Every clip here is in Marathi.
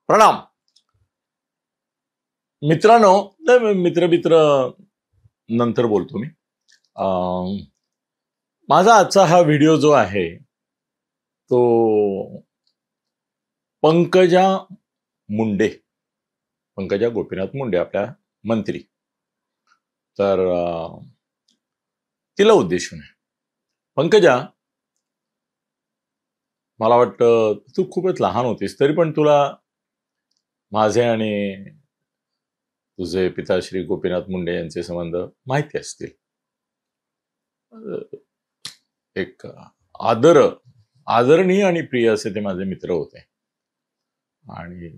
प्रणाम मित्रांनो. मित्र मित्र नंतर बोलतो मी. माझा आजचा हा व्हिडिओ जो आहे तो पंकजा गोपीनाथ मुंडे आपल्या मंत्री, तर तिला उद्देशून आहे. पंकजा, मला वाटतं तू खूपच लहान होतीस तरी पण तुला माझे आणि तुझे पिता श्री गोपीनाथ मुंडे यांचे संबंध माहिती असतील. एक आदरणीय आणि प्रिय असे ते माझे मित्र होते आणि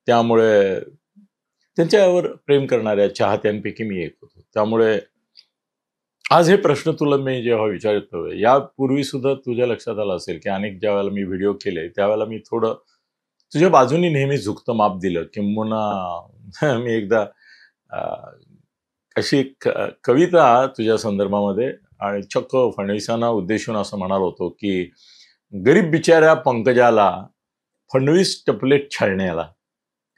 त्यामुळे त्यांच्यावर प्रेम करणाऱ्या चाहत्यांपैकी मी एक होतो. त्यामुळे आज हे प्रश्न तुला मी जेव्हा विचारतोय, यापूर्वी सुद्धा तुझ्या लक्षात आलं असेल की अनेक ज्या वेळेला मी व्हिडिओ केले त्यावेळेला मी थोडं तुझ्या बाजूनी नेहमी झुकतं माप दिलं. किंवा मी एकदा अशी कविता तुझ्या संदर्भामध्ये आणि चक्क फडणवीसांना उद्देशून असं म्हणालो होतो की गरीब बिचाऱ्या पंकजाला फडणवीस टपले छळण्याला.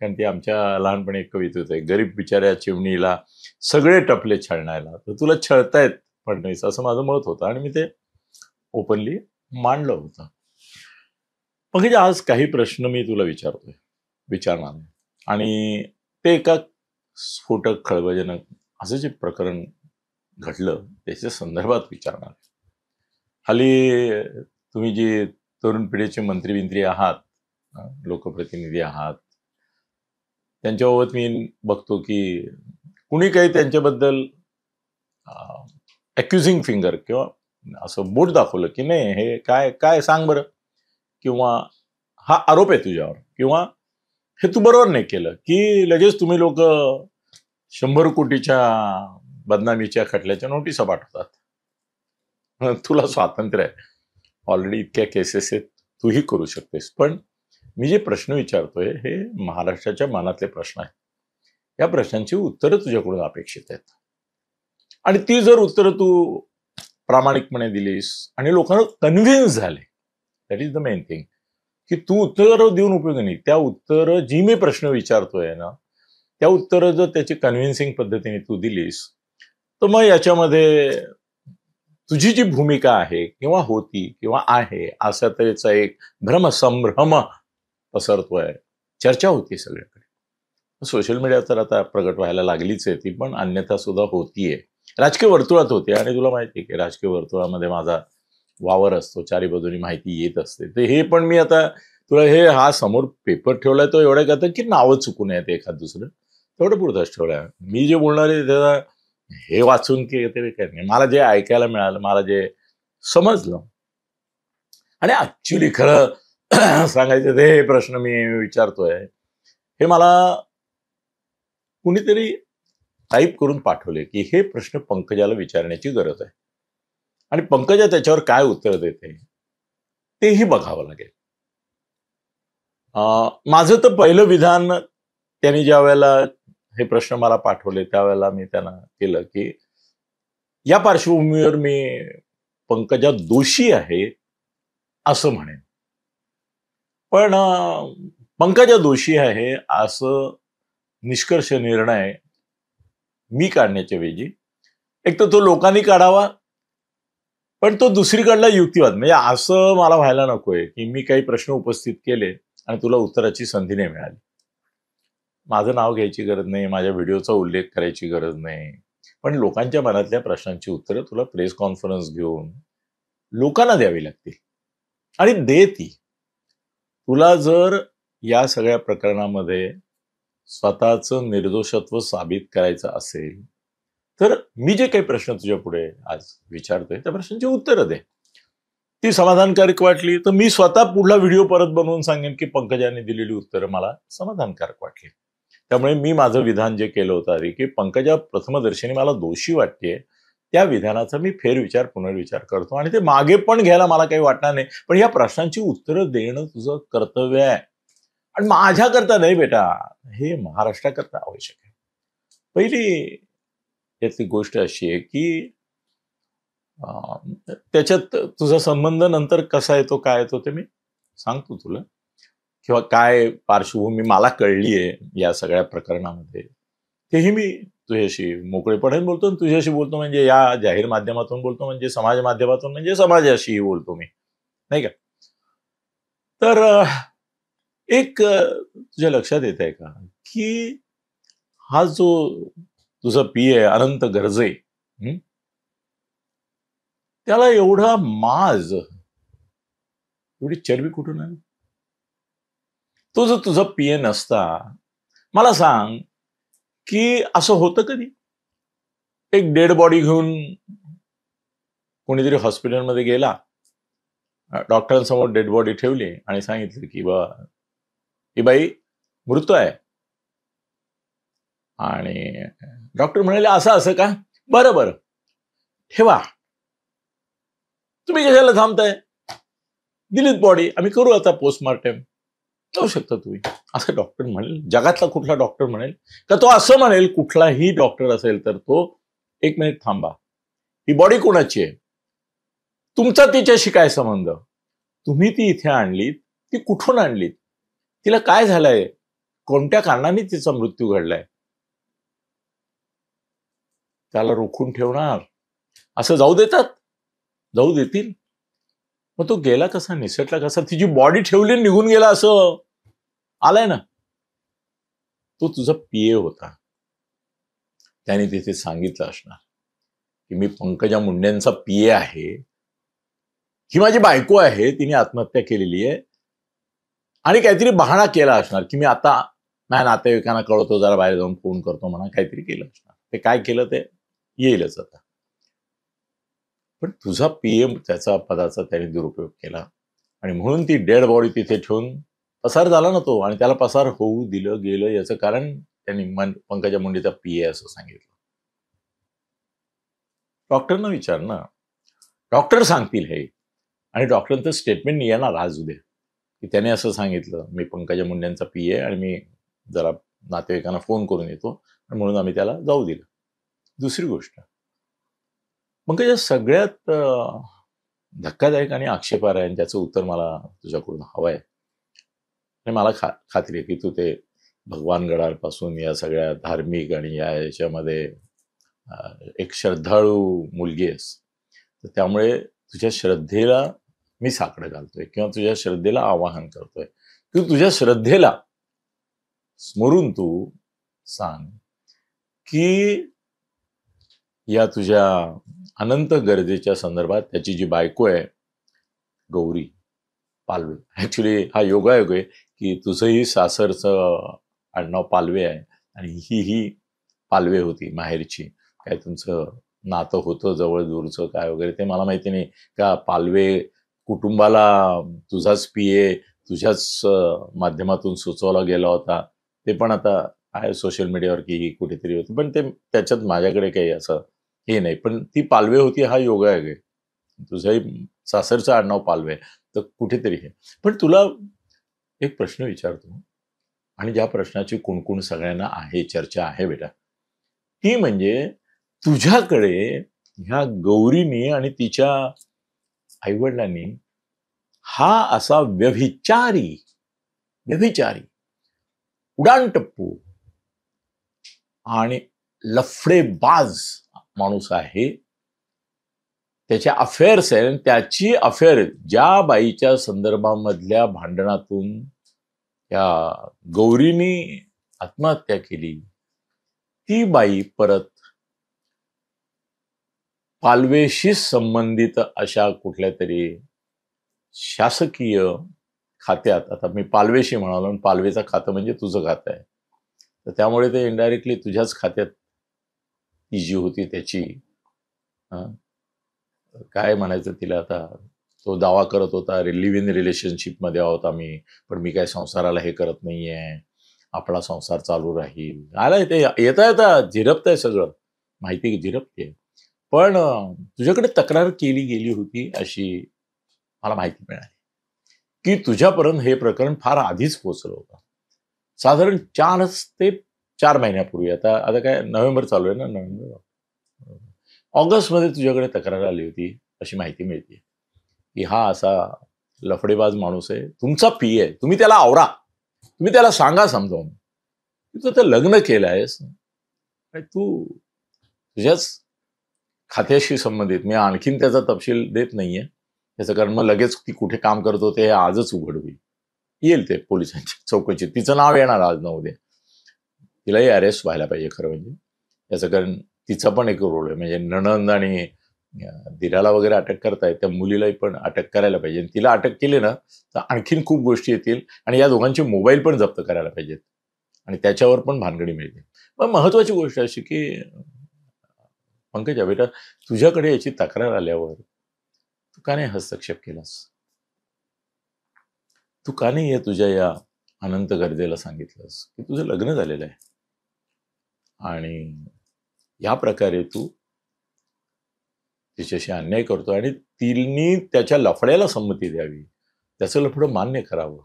कारण ती आमच्या लहानपणी एक कविता होते, गरीब बिचाऱ्या चिमणीला सगळे टपले छळण्याला, तर तुला छळतायत फडणवीस, असं माझं मत होतं आणि मी ते ओपनली मांडलं होतं. पंकजा, आज काही प्रश्न मी तुला विचारणार आणि ते एका स्फोटक खळबळजनक असं जे प्रकरण घडलं त्याच्या संदर्भात विचारणार. हल्ली तुम्ही जी तरुण पिढीचे मंत्री आहात, लोकप्रतिनिधी आहात, त्यांच्याबाबत मी बघतो की कुणी काही त्यांच्याबद्दल अक्युजिंग फिंगर किंवा असं बोट दाखवलं की नाही हे काय काय सांग बरं, किंवा हा आरोप आहे तुझ्यावर, किंवा हे तू बरोबर नाही केलं, की लगेच तुम्ही लोक 100 कोटीच्या बदनामीच्या खटल्याच्या नोटिसा पाठवतात. तुला स्वातंत्र्य आहे, ऑलरेडी इतक्या केसेस आहेत, तूही करू शकतेस. पण मी जे प्रश्न विचारतोय हे महाराष्ट्राच्या मनातले प्रश्न आहेत. या प्रश्नांची उत्तरं तुझ्याकडून अपेक्षित आहेत आणि ती जर उत्तरं तू प्रामाणिकपणे दिलीस आणि लोकांना कन्व्हिन्स झाले, that is the main thing, की तू उत्तरं देऊन उपयोग नाही. त्या उत्तरं जी मी प्रश्न विचारतोय ना, त्या उत्तरं जर त्याची कन्व्हिन्सिंग पद्धतीने तू दिलीस तर मग याच्यामध्ये तुझी जी भूमिका आहे किंवा होती किंवा आहे असा त्याचा एक भ्रमसंभ्रम पसरतोय, चर्चा होती सगळीकडे. सोशल मीडिया तर आता प्रगट व्हायला लागलीच आहे, ती पण अन्यथा सुद्धा होतीये, राजकीय वर्तुळात होते. आणि तुला माहिती आहे की राजकीय वर्तुळामध्ये माझा वावर असतो, चारी बाजूनी माहिती येत असते. तर हे पण मी आता तुला हा समोर पेपर ठेवलाय तो एवढ्या करता की नावं चुकून येते एखाद दुसरं, तेवढं पुरतच ठेवलंय. मी जे बोलणार आहे त्याला हे वाचून की ते काय नाही, मला जे ऐकायला मिळालं, मला जे समजलं. आणि ऍक्च्युली खरं सांगायचं ते हे प्रश्न मी विचारतोय हे मला कुणीतरी टाईप करून पाठवले की हे प्रश्न पंकजाला विचारण्याची गरज आहे आणि पंकजा त्याच्यावर काय उत्तर देते तेही बघावं लागेल. माझं तर पहिलं विधान त्यांनी ज्या वेळेला हे प्रश्न मला पाठवले त्यावेळेला मी त्यांना केलं की या पार्श्वभूमीवर मी पंकजा दोषी आहे असं म्हणेन. पण पंकजा दोषी आहे असं निष्कर्ष निर्णय मी काढण्याच्या वेळी एक तर तो लोकांनी काढावा, पण तो दुसरीकडला युक्तिवाद, म्हणजे असं मला व्हायला नकोय की मी काही प्रश्न उपस्थित केले आणि तुला उत्तराची संधी नाही मिळाली. माझं नाव घ्यायची गरज नाही, माझ्या व्हिडिओचा उल्लेख करायची गरज नाही, पण लोकांच्या मनातल्या प्रश्नांची उत्तरं तुला प्रेस कॉन्फरन्स घेऊन लोकांना द्यावी लागतील आणि दे ती. तुला जर या सगळ्या प्रकरणामध्ये स्वतःचं निर्दोषत्व साबित करायचं असेल तर मी जे काही प्रश्न तुझ्या पुढे आज विचारतोय त्या प्रश्नांची उत्तरं दे. ती समाधानकारक वाटली तर मी स्वतः पुढला व्हिडिओ परत बनवून सांगेन की पंकजाने दिलेली उत्तरं मला समाधानकारक वाटली. त्यामुळे मी माझं विधान जे केलं होतं आधी की पंकजा प्रथमदर्शनी मला दोषी वाटते, त्या विधानाचा मी फेरविचार पुनर्विचार करतो आणि ते मागे पण घ्यायला मला काही वाटणार नाही. पण या प्रश्नांची उत्तरं देणं तुझं कर्तव्य आहे आणि माझ्याकरता नाही बेटा, हे महाराष्ट्राकरता आवश्यक आहे. पहिली यातली गोष्ट अशी आहे की त्याच्यात तुझा संबंध नंतर कसा येतो काय येतो ते मी सांगतो तुला किंवा काय पार्श्वभूमी मला कळली आहे या सगळ्या प्रकरणामध्ये, तेही मी तुझ्याशी मोकळेपणे बोलतो. तुझ्याशी बोलतो म्हणजे या जाहीर माध्यमातून बोलतो, म्हणजे समाज माध्यमातून, म्हणजे समाजाशीही बोलतो मी, नाही का. तर एक तुझ्या लक्षात येत आहे का की हा जो तुझा पी आहे अनंत गरजे, त्याला एवढा माज, एवढी चरबी कुठून आली? तो जर तुझा पीए नसता, मला सांग की असं होतं कधी? एक डेड बॉडी घेऊन कोणीतरी हॉस्पिटलमध्ये गेला, डॉक्टरांसमोर डेड बॉडी ठेवली आणि सांगितलं की बा ही बाई मृत आहे. आणि डॉक्टर म्हणाले असं असं का? बरं बरं ठेवा, तुम्ही कशाला थांबताय, दिलीत बॉडी, आम्ही करू आता पोस्टमॉर्टम, जाऊ शकता तुम्ही, असं डॉक्टर म्हणेल? जगातला कुठला डॉक्टर म्हणेल का? तो असं म्हणेल, कुठलाही डॉक्टर असेल तर तो, एक मिनिट थांबा, ही बॉडी कोणाची आहे, तुमचा तिच्याशी काय संबंध, तुम्ही ती इथे आणलीत, ती कुठून आणलीत, तिला काय झालंय, कोणत्या कारणाने तिचा मृत्यू घडलाय, त्याला रोखून ठेवणार? असं जाऊ देतात? जाऊ देतील? मग तो गेला कसा, निसटला कसा, तिची बॉडी ठेवली निघून गेला असं आलाय ना. तो तुझा पीए होता, त्याने तिथे सांगितलं असणार की मी पंकजा मुंडेंचा पीए आहे, ही माझी बायको आहे, तिने आत्महत्या केलेली आहे, आणि काहीतरी बहाणा केला असणार की मी आता माझ्या नातेवाईकांना कळवतो, जरा बाहेर जाऊन फोन करतो म्हणा, काहीतरी केलं असणार. ते काय केलं ते येईलच आता. पण तुझा पीएम त्याचा पदाचा त्याने दुरुपयोग केला, आणि म्हणून ती डेड बॉडी तिथे ठेवून पसार झाला ना तो, आणि त्याला पसार होऊ दिलं गेलं याचं कारण त्यांनी पंकजा मुंडेचा पीए असं सांगितलं. डॉक्टरना विचार ना, डॉक्टर सांगतील हे, आणि डॉक्टरांचं स्टेटमेंट येणार आज उद्या की त्याने असं सांगितलं, मी पंकजा मुंडेंचा पीए आणि मी जरा नातेवाईकांना फोन करून येतो आणि म्हणून आम्ही त्याला जाऊ दिलं. दुसरी गोष्ट, पंकजा सगळ्यात धक्कादायक आणि आक्षेपार्ह आहे, त्याचं उत्तर मला तुझ्याकडून हवं आहे. आणि मला खात्री आहे की तू ते भगवानगडापासून या सगळ्या धार्मिक आणि या याच्यामध्ये एक श्रद्धाळू मुलगी आहेस, तर त्यामुळे तुझ्या श्रद्धेला मी साकडं घालतोय किंवा तुझ्या श्रद्धेला आवाहन करतोय की तुझ्या श्रद्धेला स्मरून तू सांग की या तुझ्या अनंत गरजेच्या संदर्भात त्याची जी बायको आहे गौरी पालवे, ऍक्च्युली हा योगायोग आहे की तुझंही सासरचं आडनाव पालवे आहे आणि ही पालवे होती माहेरची. काय तुमचं नातं होतं जवळ दूरचं काय वगैरे ते मला माहिती नाही का. पालवे कुटुंबाला तुझाच पीए तुझ्याच माध्यमातून सुचवला गेला होता, ते पण आता आहे सोशल मीडियावर की कुठेतरी होतं, पण ते त्याच्यात माझ्याकडे काही असं हे नाही. पण ती पालवे होती हा योगायोग आहे. तुझंही सासरचं आडनाव पालवे तर कुठेतरी हे. पण तुला एक प्रश्न विचारतो, आणि ज्या प्रश्नाची कुणकुण सगळ्यांना आहे, चर्चा आहे बेटा, ती म्हणजे तुझ्याकडे ह्या गौरीनी आणि तिच्या आईवडिलांनी हा असा व्यभिचारी उडाणटप्पू आणि लफडेबाज माणूस आहे, त्याच्या अफेअर्स आहे, त्याची अफेअर ज्या बाईच्या संदर्भामधल्या भांडणातून त्या गौरीनी आत्महत्या केली, ती बाई परत पालवेशी संबंधित अशा कुठल्या तरी शासकीय खात्यात, आता मी पालवेशी म्हणालो, पालवेचं खातं म्हणजे तुझं खातं आहे, तर त्यामुळे ते इनडायरेक्टली तुझ्याच खात्यात ती जी होती त्याची काय म्हणायचं तिला, आता तो दावा करत होता लिव्ह इन रिलेशनशिपमध्ये आहोत आम्ही, पण मी काय संसाराला हे करत नाहीये, आपला संसार चालू राहील. आला ते येता झिरपतंय सगळं, माहिती झिरपते, पण तुझ्याकडे तक्रार केली गेली होती अशी मला माहिती मिळाली की तुझ्यापर्यंत हे प्रकरण फार आधीच पोहोचलं होतं, साधारण 4 महिन्यापूर्वी. आता काय नोव्हेंबर चालू आहे ना, नोव्हेंबर ऑगस्टमध्ये तुझ्याकडे तक्रार आली होती अशी माहिती मिळते की हा असा लफडेबाज माणूस आहे, तुमचा पी आहे, तुम्ही त्याला आवरा, तुम्ही त्याला सांगा समजावून, तू तर लग्न केलं आहेस, तू तुझ्याच खात्याशी संबंधित, मी आणखीन त्याचा तपशील देत नाहीये त्याचं, कारण मग लगेच ती कुठे काम करत होते आजच उघड होईल, येईल ते पोलिसांची चौकशी, तिचं नाव येणार आज ना उद्या, तिलाही अरेस्ट व्हायला पाहिजे खरं म्हणजे त्याचं, कारण तिचा पण एक रोल आहे, म्हणजे नणंद आणि दिराला वगैरे अटक करतायत, त्या मुलीलाही पण अटक करायला पाहिजे, तिला अटक केली ना तर आणखीन खूप गोष्टी येतील, आणि या दोघांचे मोबाईल पण जप्त करायला पाहिजेत, आणि त्याच्यावर पण भानगडी मिळते. पण महत्वाची गोष्ट अशी की पंकजा बेटा, तुझ्याकडे याची तक्रार आल्यावर तू का नाही हस्तक्षेप केलास? तू का नाही या तुझ्या या अनंत गर्देला सांगितलंस की तुझं लग्न झालेलं आहे आणि या प्रकारे तू तिच्याशी अन्याय करतो, आणि तिने त्याच्या लफड्याला संमती द्यावी, त्याचं लफडं मान्य करावं,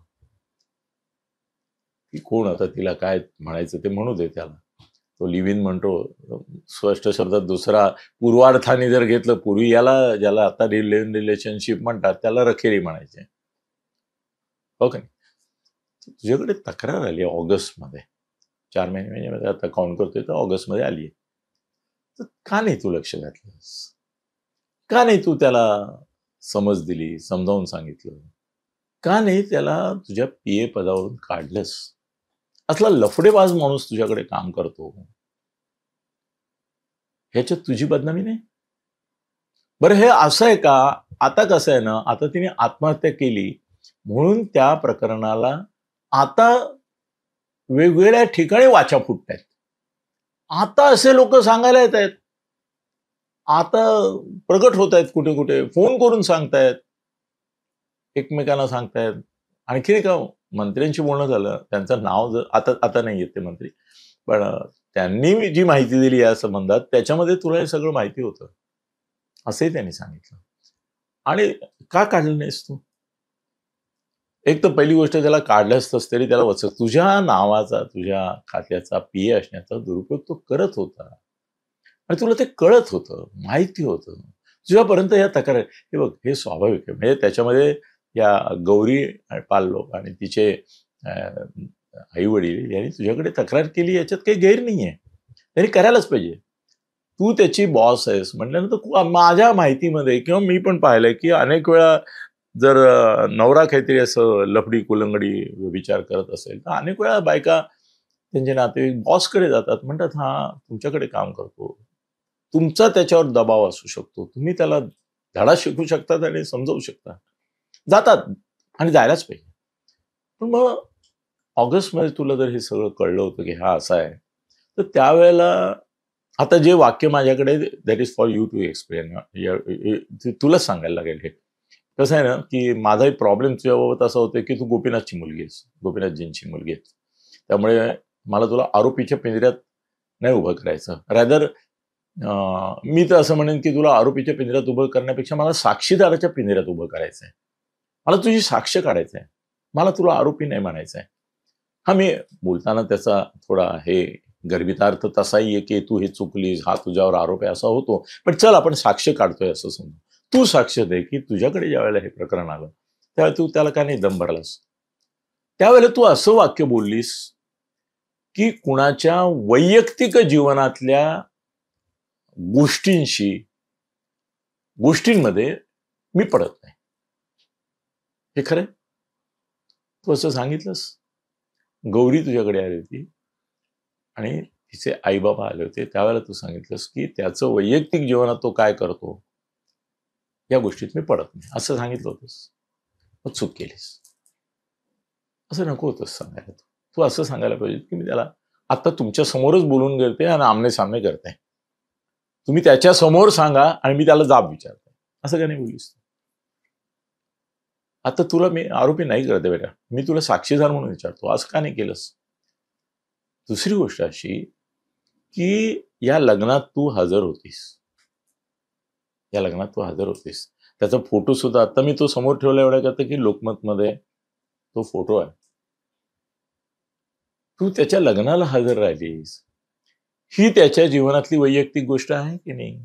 की कोण आता तिला काय म्हणायचं ते म्हणू दे त्याला, तो लिव्ह इन म्हणतो स्पष्ट शब्दात, दुसरा पूर्वार्थाने जर घेतलं, पूर्वी याला ज्याला आता लिव्ह इन रिलेशनशिप म्हणतात त्याला रखेरी म्हणायचे, हो का नाही? तुझ्याकडे तक्रार आली ऑगस्टमध्ये, 4 महिने आता काउंट करतोय तर ऑगस्टमध्ये आली, तर का नाही तू लक्ष घातलंस? का नाही तू त्याला समज दिली, समजावून सांगितलं? का नाही त्याला तुझ्या पीए पदावरून काढलंस? असला लफडेबाज माणूस तुझ्याकडे काम करतो, ह्याच्यात तुझी बदनामी नाही? बरं हे असं आहे का, आता कसं आहे ना, आता तिने आत्महत्या केली म्हणून त्या प्रकरणाला आता वेगवेगळ्या ठिकाणी वाचा फुटतायत, आता असे लोक सांगायला येत आहेत, आता प्रगट होत आहेत, कुठे कुठे फोन करून सांगतायत, एकमेकांना सांगतायत. आणखी एका मंत्र्यांशी बोलणं झालं, त्यांचं नाव जर आता नाही येत ते मंत्री, पण त्यांनी जी माहिती दिली या संबंधात त्याच्यामध्ये तुला हे सगळं माहिती होतं असंही त्यांनी सांगितलं, आणि का काढलं नाहीस तू? एक तर पहिली गोष्ट, त्याला काढलं असतंस तरी त्याला वचक, तुझ्या नावाचा तुझ्या खात्याचा पीए असण्याचा दुरुपयोग तो करत होता, आणि तुला ते कळत होतं, माहिती होतं, तुझ्यापर्यंत या तक्रार, हे बघ हे स्वाभाविक आहे, म्हणजे त्याच्यामध्ये या गौरी पाललोक आणि तिचे आई वडील यांनी तुझ्याकडे तक्रार केली, याच्यात काही गैर नाही आहे, त्यांनी करायलाच पाहिजे, तू त्याची बॉस आहेस म्हटल्यानंतर. माझ्या माहितीमध्ये किंवा मी पण पाहिलंय की अनेक वेळा जर नवरा काहीतरी असं लफडी कुलंगडी विचार करत असेल तर अनेक वेळा बायका त्यांचे नातेवाईक बॉसकडे जातात, म्हणतात हा तुमच्याकडे काम करतो, तुमचा त्याच्यावर दबाव असू शकतो, तुम्ही त्याला धडा शिकवू शकतात आणि समजावू शकता, जातात, आणि जायलाच पाहिजे. पण मग ऑगस्टमध्ये तुला जर हे सगळं कळलं होतं की हा असा आहे, तर त्यावेळेला आता जे वाक्य माझ्याकडे, that is for you to explain, तुलाच सांगायला लागेल. हे कसं आहे ना की माझा एक प्रॉब्लेम तुझ्याबाबत असा होता की तू गोपीनाथची मुलगी आहेस, गोपीनाथजींची मुलगी आहेस, त्यामुळे मला तुला आरोपीच्या पिंजऱ्यात नाही उभं करायचं, रॅदर मी तर असं म्हणेन की तुला आरोपीच्या पिंजऱ्यात उभं करण्यापेक्षा मला साक्षीदाराच्या पिंजऱ्यात उभं करायचं आहे, मला तुझी साक्ष काढायचं आहे, मला तुला आरोपी नाही म्हणायचं आहे. हा, मी बोलताना त्याचा थोडा हे गर्भितार्थ तसाही आहे की तू हे चुकलीस, हा तुझ्यावर आरोप आहे असा होतो, पण चल आपण साक्ष काढतोय असं समजू, तू साक्ष दे की तुझ्याकडे ज्या वेळेला हे प्रकरण आलं त्यावेळेला तू त्याला का नाही दम भरलास, त्यावेळेला तू असं वाक्य बोललीस की कुणाच्या वैयक्तिक जीवनातल्या गोष्टींमध्ये मी पडत नाही, हे खरं? तू असं सांगितलंस. गौरी तुझ्याकडे आली होती आणि तिचे आई बाबा आले होते, त्यावेळेला तू सांगितलंस की त्याचं वैयक्तिक जीवनात तो काय करतो या गोष्टीत मी पडत नाही, असं सांगितलं होतंस, मग चूक केलीस. असं नको होतंस सांगायला, तू असं सांगायला पाहिजे की मी त्याला आता तुमच्या समोरच बोलून करते आणि आमने सामने करते, तुम्ही त्याच्या समोर सांगा आणि मी त्याला जाब विचारते, असं का नाही बोललीस? आता तुला मी आरोपी नाही करते बेटा, मी तुला साक्षीदार म्हणून विचारतो, असं का नाही केलंस? दुसरी गोष्ट अशी की या लग्नात तू हजर होतीस, या लग्नात तू हजर होतीस, त्याचा फोटो सुद्धा आता मी तो समोर ठेवला एवढ्या करता की लोकमतमध्ये तो फोटो आहे, तू त्याच्या लग्नाला हजर राहिलीस, ही त्याच्या जीवनातली वैयक्तिक गोष्ट आहे की नाही?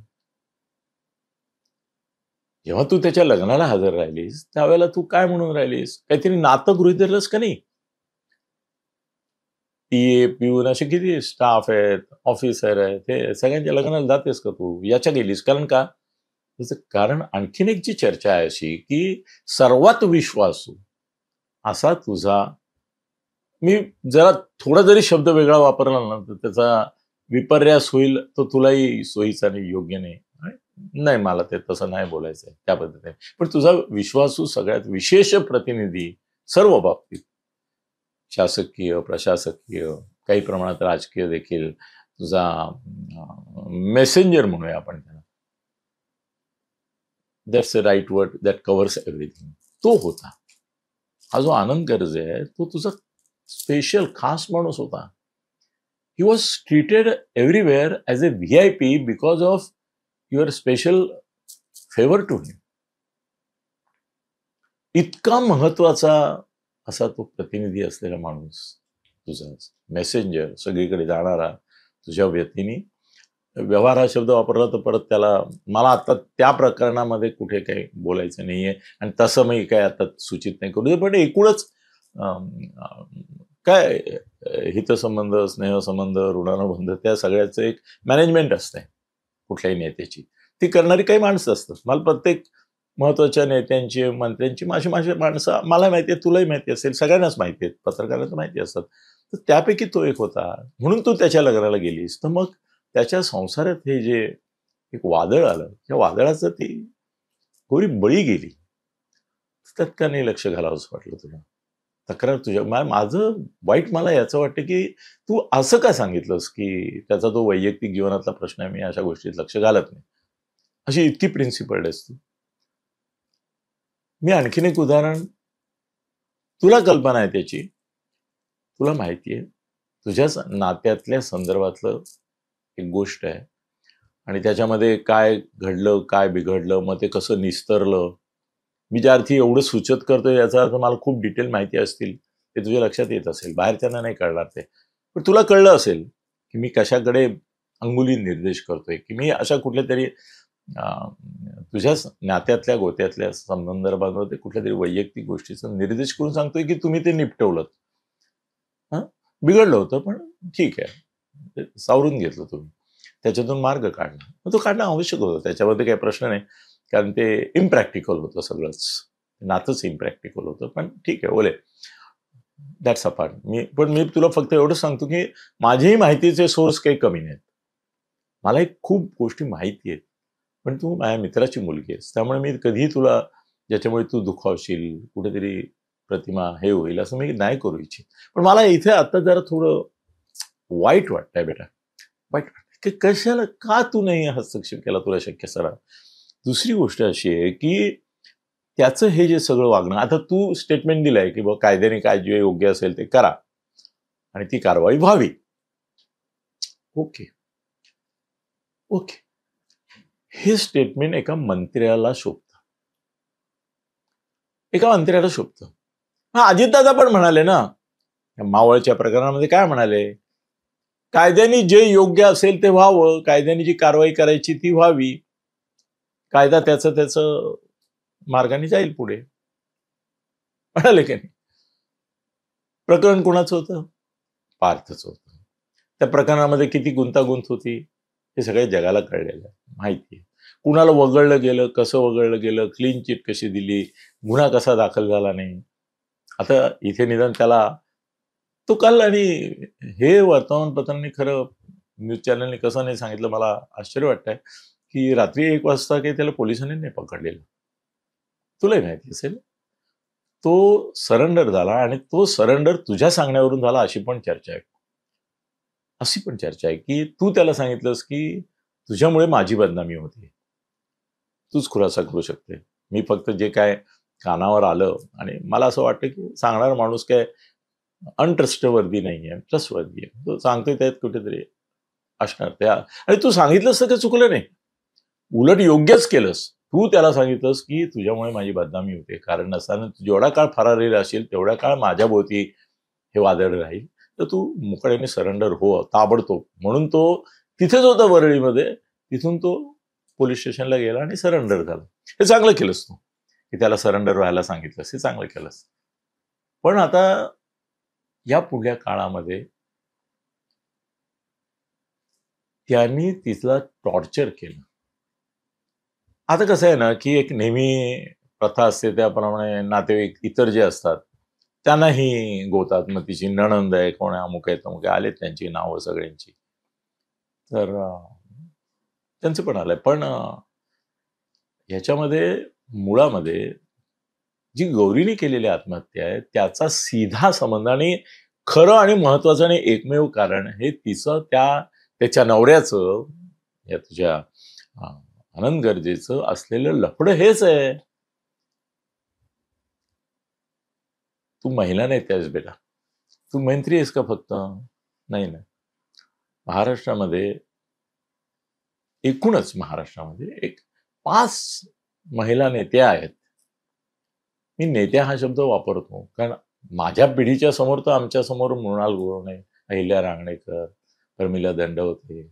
जेव्हा तू त्याच्या लग्नाला हजर राहिलीस त्यावेळेला तू काय म्हणून राहिलीस? काहीतरी नातं गृहीत धरलंस का नाही? पीए पिऊन असे किती स्टाफ आहेत, ऑफिसर आहेत, हे सगळ्यांच्या लग्नाला जातेस का तू? याच्या गेलीस कारण का? त्याचं कारण आणखीन एक जी चर्चा आहे अशी की सर्वात विश्वासू असा तुझा, मी जरा थोडा जरी शब्द वेगळा वापरला ना तर त्याचा विपर्यास होईल, तो तुलाही सोयीचा नाही, योग्य नाही. नाही, मला ते तसं नाही बोलायचंय त्या पद्धतीने. पण तुझा विश्वासू सगळ्यात विशेष प्रतिनिधी सर्व बाबतीत, शासकीय, प्रशासकीय, काही प्रमाणात राजकीय देखील, तुझा मेसेंजर म्हणूया आपण त्याला, that's a right word that covers everything, तो होता. हा जो आनंद गर्जे आहे तो तुझा स्पेशल खास माणूस होता. He was treated everywhere as a VIP because of your special favour to him. इतका महत्वाचा असा तो प्रतिनिधी असलेला माणूस, तुझा मेसेंजर, सगळीकडे जाणारा, तुझ्या व्यतीने. व्यवहार हा शब्द वापरला तर परत त्याला, मला आता त्या प्रकरणामध्ये कुठे काही बोलायचं नाहीये आणि तसं मी काय आता सूचित नाही करू. पण एकूणच काय हितसंबंध, स्नेहसंबंध, ऋणानुबंध, त्या सगळ्याचं एक मॅनेजमेंट असते कुठल्याही नेत्याची. ती करणारी काही माणसं असतात. मला प्रत्येक महत्वाच्या नेत्यांची, मंत्र्यांची, माझी माणसं मला माहिती आहे, तुलाही माहिती असेल, सगळ्यांनाच माहिती आहेत, पत्रकारांना माहिती असतात. तर त्यापैकी तो एक होता. म्हणून तू त्याच्या लग्नाला गेलीस. तर मग त्याच्या संसारात हे जे एक वादळ आलं, त्या वादळाचं ती गोरी बळी गेली. त्यात का नाही लक्ष घालावंच वाटलं तुला? तक्रार तुझ्या, माझं वाईट मला याचं वाटतं की तू असं का सांगितलंस की त्याचा तो वैयक्तिक जीवनातला प्रश्न आहे, मी अशा गोष्टीत लक्ष घालत नाही, अशी इतकी प्रिन्सिपल्ड आहेस तू. मी आणखीन एक उदाहरण, तुला कल्पना आहे त्याची, तुला माहिती आहे, तुझ्याच नात्यातल्या संदर्भातलं एक गोष्ट आहे आणि त्याच्यामध्ये काय घडलं, काय बिघडलं, मग ते कसं निस्तरलं. मी ज्या अर्थी एवढं सूचित करतोय याचा अर्थ मला खूप डिटेल माहिती असतील, ते तुझ्या लक्षात येत असेल, बाहेरच्यांना नाही कळणार ते. पण तुला कळलं असेल की मी कशाकडे अंगुली निर्देश करतोय, की मी अशा कुठल्या तरी तुझ्याच नात्यातल्या गोत्यातल्या संदर्भामध्ये कुठल्या तरी वैयक्तिक गोष्टीचा निर्देश करून सांगतोय की तुम्ही ते निपटवलं. बिघडलं होतं पण ठीक आहे, सावरून घेतलं तुम्ही, त्याच्यातून मार्ग काढला. मग तो काढणं आवश्यक होतं, त्याच्यामध्ये काही प्रश्न नाही, कारण ते इम्प्रॅक्टिकल होतं सगळंच, नातंच इम्प्रॅक्टिकल होतं. पण ठीक आहे, ओले, दॅट्स अपार्ट. मी तुला फक्त एवढंच सांगतो की माझ्याही माहितीचे सोर्स काही कमी नाहीत, मलाही खूप गोष्टी माहिती आहेत. पण तू माझ्या मित्राची मुलगी आहेस, त्यामुळे मी कधीही तुला ज्याच्यामुळे तू दुखावशील, कुठेतरी प्रतिमा हे होईल असं मी नाही करू इच्छित. पण मला इथे आता जरा थोडं वाईट वाटतंय बेटा, वाईट वाटतंय की कशाला, का तू नाही हस्तक्षेप केला तुला शक्य सरा. दुसरी गोष्ट अशी आहे की त्याचं हे जे सगळं वागणं, आता तू स्टेटमेंट दिलंय की बाबा कायद्याने काय जे योग्य असेल ते करा आणि ती कारवाई व्हावी. ओके ओके, हे स्टेटमेंट एका मंत्र्याला शोभतं, एका मंत्र्याला शोभतं. हा, अजितदादा पण म्हणाले ना मावळच्या प्रकरणामध्ये, काय म्हणाले, कायद्याने जे योग्य असेल ते व्हावं, कायद्याने जी कारवाई करायची ती व्हावी, कायदा त्याचं मार्गाने जाईल पुढे, म्हणाले की नाही. प्रकरण कोणाचं होतं? पार्थचं होतं. त्या प्रकरणामध्ये किती गुंतागुंत होती हे सगळ्या जगाला कळलेलं आहे, माहिती आहे. कुणाला वगळलं गेलं, कसं वगळलं गेलं, क्लीन चिट कशी दिली, गुन्हा कसा दाखल झाला नाही. आता इथे निदान त्याला तो काल, आणि हे वर्तमानपत्रांनी, खरं न्यूज चॅनलने कसं नाही सांगितलं, मला आश्चर्य वाटतंय की रात्री 1 वाजता काही त्याला पोलिसांनी नाही पकडलेलं. तुलाही माहिती असेल, तो सरेंडर झाला आणि तो सरेंडर तुझ्या सांगण्यावरून झाला, अशी पण चर्चा आहे की तू त्याला सांगितलंस की तुझ्यामुळे माझी बदनामी होती, तूच खुलासा करू शकते. मी फक्त जे काय कानावर आलं, आणि मला असं वाटतं की सांगणारा माणूस काय अनट्रस्टवर्दी नाही आहे, ट्रस्टवर्दी आहे. तो सांगतोय त्यात कुठेतरी असणार त्या, आणि तू सांगितलंस तर ते चुकलं नाही, उलट योग्यच केलंस. तू त्याला सांगितलंस की तुझ्यामुळे माझी बदनामी होते, कारण नसताना तू जेवढा काळ फरारी राहशील तेवढा काळ माझ्या भोवती हे वादळ राहील, तर तू मुकड्याने सरेंडर हो ताबडतोब. म्हणून तो तिथेच होता वरळीमध्ये, तिथून तो पोलीस स्टेशनला गेला आणि सरेंडर झाला. हे चांगलं केलंस तू, की त्याला सरेंडर व्हायला सांगितलंस, हे चांगलं केलंस. पण आता या पुढल्या काळामध्ये त्यांनी तिथला टॉर्चर केलं. आता कसं आहे ना, की एक नेहमी प्रथा असते त्याप्रमाणे नातेवाईक इतर जे असतात त्यांनाही गोतात. मग तिची नणंद आहे, कोण आहे, अमुक आहे तमुक आलेत त्यांची नावं सगळ्यांची. तर त्यांचं पण आलंय. पण ह्याच्यामध्ये मुळामध्ये जी गौरीने केलेली आत्महत्या आहे त्याचा सीधा संबंध आणि खरं आणि महत्वाचं आणि एकमेव कारण हे तिचं त्याच्या नवऱ्याचं, या तुझ्या आनंद गर्जेचं असलेलं लफडं हेच आहे. तू महिला नेते आहेस बेटा, तू मंत्री आहेस का फक्त? नाही ना. महाराष्ट्रामध्ये एकूणच महाराष्ट्रामध्ये एक 5 महिला नेत्या आहेत. मी नेत्या हा शब्द वापरतो कारण माझ्या पिढीच्या समोर तर आमच्या समोर मृणाल गोरणे, अहिल्या रांगणेकर, प्रमिला दंडवते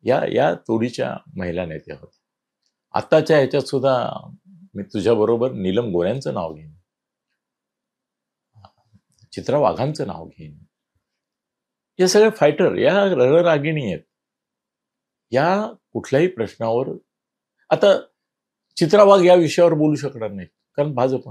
या तोडीच्या महिला नेत्या होत्या. आत्ताच्या ह्याच्यात सुद्धा मी तुझ्याबरोबर नीलम गोऱ्यांचं नाव घेईन, चित्रा वाघांचं नाव घेईन. या सगळ्या फायटर, या रणरागिणी आहेत. या कुठल्याही प्रश्नावर आता चित्रा वाघ या विषयावर बोलू शकणार नाही कारण भाजप.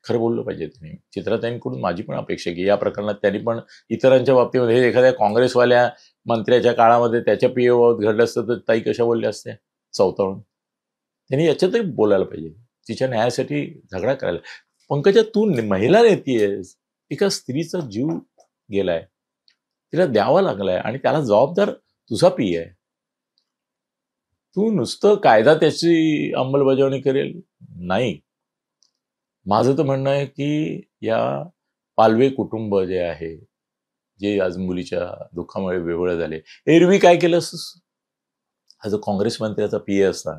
खरं बोललं पाहिजे त्यांनी. चित्राताईंकडून माझी पण अपेक्षा की या प्रकरणात त्यांनी पण इतरांच्या बाबतीमध्ये एखाद्या काँग्रेसवाल्या मंत्र्याच्या काळामध्ये त्याच्या पीए बाबत घडलं असतं तर ताई कशा बोलल्या असत्या चवताळून. त्यांनी याच्यातही बोलायला पाहिजे, तिच्या न्यायासाठी झगडा करायला. पंकजा, तू महिला नेती आहेस, एका स्त्रीचा जीव गेलाय, तिला द्यावा लागलाय आणि त्याला जबाबदार तुझा पी आहे. तू नुसतं कायदा त्याची अंमलबजावणी करेल नाही. माझं तर म्हणणं आहे की या पालवे कुटुंब जे आहे, जे आज मुलीच्या दुःखामुळे वेगळं झाले, एरवी काय केलं असंस? हा जो काँग्रेस मंत्र्याचा पीए असता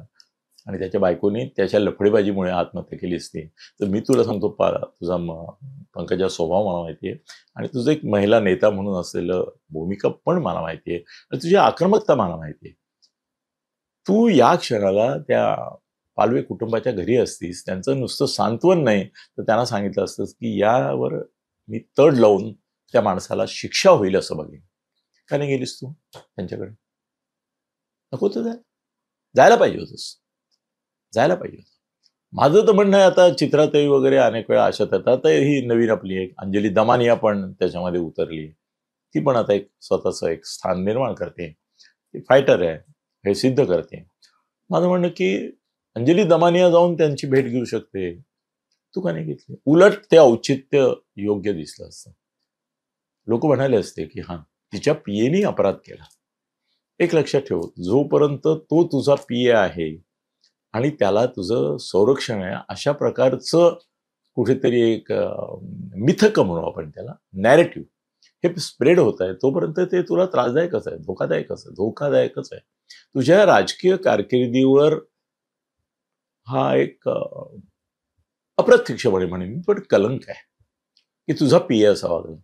आणि त्याच्या बायकोनी त्याच्या लफडेबाजीमुळे आत्महत्या केली असती तर मी तुला सांगतो, तुझा पंकजा स्वभाव मला माहितीये आणि तुझं एक महिला नेता म्हणून असलेलं भूमिका पण मला माहितीये आणि तुझी आक्रमकता मला माहितीये. तू या क्षणाला त्या पालवे कुटुंबाच्या घरी असतीस, त्यांचं नुसतं सांत्वन नाही तर त्यांना सांगितलं असतंस की यावर मी तड लावून त्या माणसाला शिक्षा होईल असं बघेन. का नाही गेलीस तू त्यांच्याकडे? नको तर जायला पाहिजे होतंस, जायला पाहिजे होतं. माझं तर म्हणणं आहे, आता चित्राताई वगैरे अनेक वेळा अशा येतात. ही नवीन आपली एक अंजली दमानिया पण त्याच्यामध्ये उतरली. ती पण आता एक स्वतःचं एक स्थान निर्माण करते, ती फायटर आहे हे सिद्ध करते. माझं म्हणणं की अंजली दमानिया जाऊन त्यांची भेट घेऊ शकते, तू का नाही घेतली? उलट ते औचित्य योग्य दिसलं असतं. लोक म्हणाले असते की हा तिच्या पीएनी अपराध केला. एक लक्षात ठेव, जोपर्यंत तो तुझा पीए आहे आणि त्याला तुझं संरक्षण आहे, अशा प्रकारचं कुठेतरी एक मिथक म्हणू आपण त्याला, नॅरेटिव्ह हे स्प्रेड होत आहे, तोपर्यंत ते तुला त्रासदायकच आहे, धोकादायकच आहे. तुझ्या राजकीय कारकिर्दीवर हा एक अप्रत्यक्षपणे म्हणेन पण कलंक आहे की तुझा पीए असावा.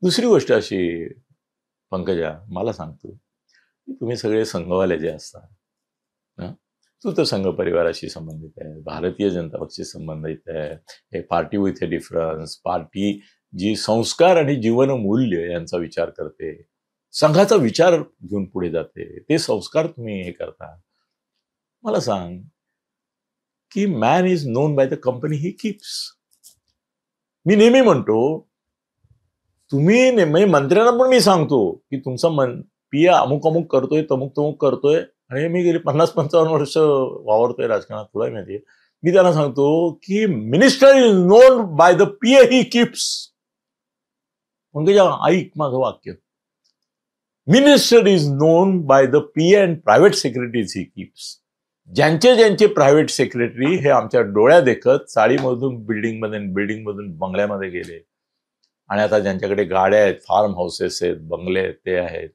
दुसरी गोष्ट अशी, पंकजा मला सांगतो, तुम्ही सगळे संघवाले जे असतात, तू तर संघ परिवाराशी संबंधित आहे, भारतीय जनता पक्षाशी संबंधित आहे, party with a difference, party जी संस्कार आणि जीवन मूल्य यांचा विचार करते, संघाचा विचार घेऊन पुढे जाते, ते संस्कार तुम्ही हे करता. मला सांग की man is known by the company he keeps. मी नेहमी म्हणतो, तुम्ही म्हणजे मंत्र्यांना पण मी सांगतो की तुमचा पीए अमुक अमुक करतोय, तमुक करतोय, आणि मी गेली 50-55 वर्ष वावरतोय राजकारणात, तुला माहितीये. मी त्यांना सांगतो की minister is known by the PA he keeps. म्हणजे ऐक माझं वाक्य, minister is known by the PA and private secretaries he keeps. ज्यांचे प्रायव्हेट सेक्रेटरी हे आमच्या डोळ्या देखत चाळीमधून बिल्डिंगमधून बंगल्यामध्ये गेले आणि आता ज्यांच्याकडे गाड्या आहेत, फार्म हाऊसेस आहेत, बंगले आहेत, ते आहेत,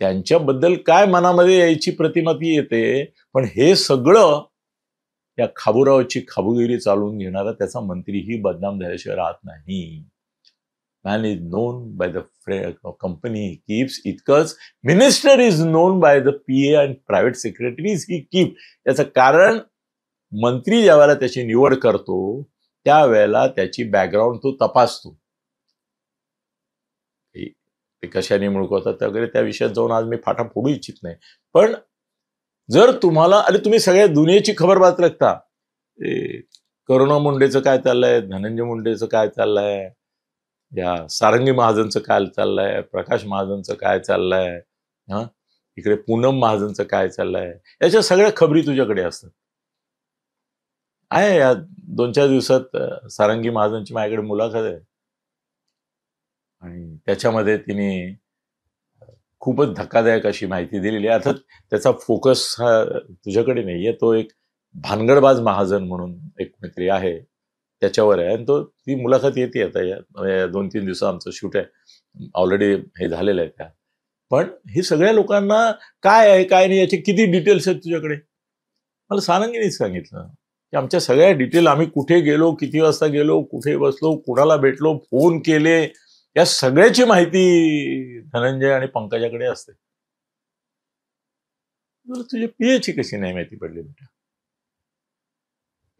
त्यांच्याबद्दल काय मनामध्ये यायची प्रतिमा ती येते. पण हे सगळं या खाबूरावची खाबुगिरी चालवून घेणारा त्याचा मंत्रीही बदनाम झाल्याशिवाय राहत नाही. Man is known by the company he keeps, इतकंच minister is known by the PA and private secretaries he keep. याचं कारण मंत्री ज्या वेळेला त्याची निवड करतो त्यावेळेला त्याची बॅकग्राऊंड तो तपासतो. ते कशाने मुळकवतात वगैरे त्या विषयात जाऊन आज मी फाटा फोडू इच्छित नाही. पण जर तुम्हाला, अरे तुम्ही सगळ्या दुनियेची खबर बातरता, करुणा मुंडेचं काय चाललंय, धनंजय मुंडेचं काय चाललंय, या सारंगी महाजनचं काय चाललंय, प्रकाश महाजनचं काय चाललंय, इकडे पूनम महाजनचं काय चाललंय, याच्या सगळ्या खबरी तुझ्याकडे असतात. आहे या 2-4 दिवसात सारंगी महाजनची माझ्याकडे मुलाखत आहे आणि त्याच्यामध्ये तिने खूपच धक्कादायक अशी माहिती दिलेली आहे. अर्थात त्याचा फोकस हा तुझ्याकडे नाहीये, तो एक भानगडबाज महाजन म्हणून एक मैत्री आहे त्याच्यावर आहे आणि तो ती मुलाखत येते आता या 2-3 दिवसात आमचं शूट आहे, ऑलरेडी हे झालेलं आहे त्या. पण हे सगळ्या लोकांना काय आहे काय नाही याचे किती डिटेल्स आहेत तुझ्याकडे? मला सारंगीनेच सांगितलं की आमच्या सगळ्या डिटेल, आम्ही कुठे गेलो, किती वाजता गेलो, कुठे बसलो, कुणाला भेटलो, फोन केले, या सगळ्याची माहिती धनंजय आणि पंकजाकडे असते. तुझ्या PAची कशी नाही माहिती पडली बेटा?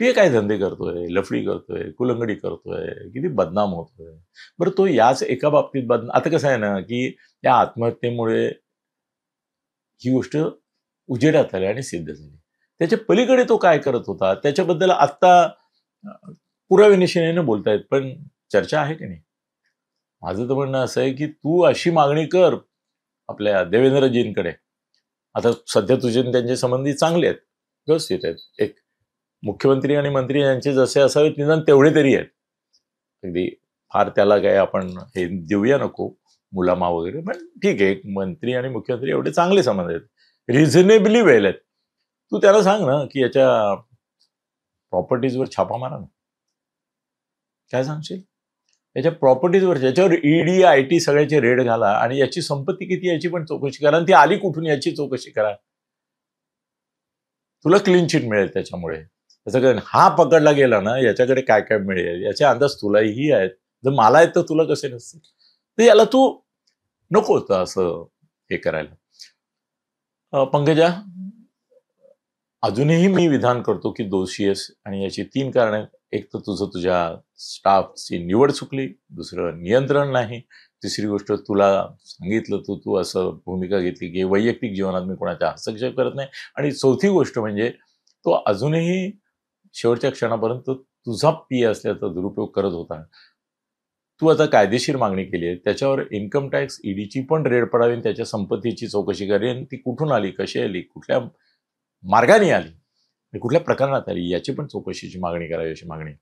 PA काय धंदे करतोय, लफडी करतोय, कुलंगडी करतोय, किती बदनाम होतोय. बरं तो याच एका बाबतीत बदनाम. आता कसं आहे ना की त्या आत्महत्येमुळे ही गोष्ट उजेडात आली आणि सिद्ध झाली. त्याच्या पलीकडे तो काय करत होता त्याच्याबद्दल आत्ता पुराव्यानिशीने बोलतायत, पण चर्चा आहे की नाही? माझं तर म्हणणं असं आहे की तू अशी मागणी कर आपल्या देवेंद्रजींकडे. आता सध्या तुझे त्यांचे संबंधी चांगले आहेत, व्यवस्थित आहेत. एक मुख्यमंत्री आणि मंत्री यांचे जसे असावेत निदान तेवढे तरी आहेत. अगदी फार त्याला काय आपण हे देऊया नको मुलामा वगैरे, पण ठीक आहे, एक मंत्री आणि मुख्यमंत्री एवढे चांगले संबंध आहेत, रिझनेबली वेल आहेत. तू त्याला सांग ना की याच्या प्रॉपर्टीजवर छापा मारा ना. काय सांगशील? याच्या प्रॉपर्टीजवर, याच्यावर ED IT सगळ्याचे रेड घाला आणि याची संपत्ती किती याची पण चौकशी करा आणि ती आली कुठून याची चौकशी करा. तुला क्लीन चिट मिळेल त्याच्यामुळे. त्याचं हा पकडला गेला ना याच्याकडे काय काय मिळेल याचे अंदाज तुलाही आहेत. जर मला आहेत तर तुला कसे नसतील? तर याला तू नको होतं असं हे करायला. पंकजा, अजूनही मी विधान करतो की दोषी आहेस आणि याची 3 कारणं. एक तर तुझ्या स्टाफची निवड चुकली, दुसरं नियंत्रण नाही, तिसरी गोष्ट तुला सांगितलं तू असं भूमिका घेतली की वैयक्तिक जीवनात मी कोणाचा हस्तक्षेप करत नाही, आणि चौथी गोष्ट म्हणजे तो अजूनही शेवटच्या क्षणापर्यंत तुझा PA असल्याचा दुरुपयोग करत होता. तू आता कायदेशीर मागणी केली आहे, त्याच्यावर इन्कम टॅक्स EDची पण रेड पडावी, त्याच्या संपत्तीची चौकशी करावी, ती कुठून आली, कशी आली, कुठल्या मार्गाने आली, कुठल्या प्रकरणात आली याची पण चौकशीची मागणी करावी अशी मागणी.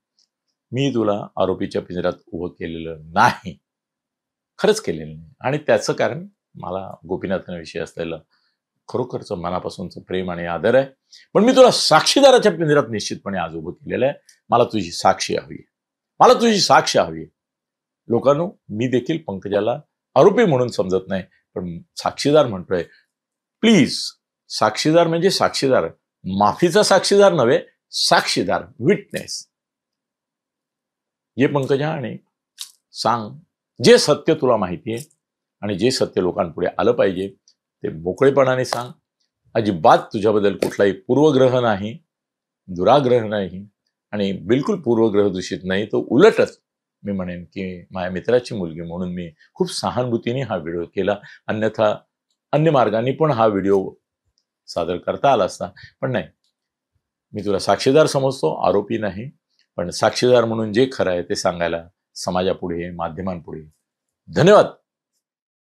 मी तुला आरोपीच्या पिंजऱ्यात उभं केलेलं नाही, खरंच केलेलं नाही. आणि त्याचं कारण मला गोपीनाथांविषयी असलेलं खरोखरचं मनापासूनचं प्रेम आणि आदर आहे. पण मी तुला साक्षीदाराच्या पिंजऱ्यात निश्चितपणे आज उभं केलेलं आहे. मला तुझी साक्षी हवी, मला तुझी साक्ष हवी. लोकांनो, मी देखील पंकजाला आरोपी म्हणून समजत नाही, पण साक्षीदार म्हणतोय. प्लीज, साक्षीदार म्हणजे साक्षीदार, माफीचा साक्षीदार नव्हे, साक्षीदार, विटनेस. ये पंकजा आणि सांग जे सत्य तुला माहिती आहे आणि जे सत्य लोकांपुढे आलं पाहिजे ते मोकळेपणाने सांग. अजिबात तुझ्याबद्दल कुठलाही पूर्वग्रह नाही, दुराग्रह नाही आणि बिलकुल पूर्वग्रह दूषित नाही. तो उलटच मी म्हणेन की माझ्या मित्राची मुलगी म्हणून मी खूप सहानुभूतीने हा व्हिडिओ केला. अन्यथा अन्य मार्गाने पण हा व्हिडिओ सादर करता आला असता, पण नाही. मी तुला साक्षीदार समजतो, आरोपी नाही. पण साक्षीदार म्हणून जे खरं आहे ते सांगायला समाजापुढे, माध्यमांपुढे. धन्यवाद.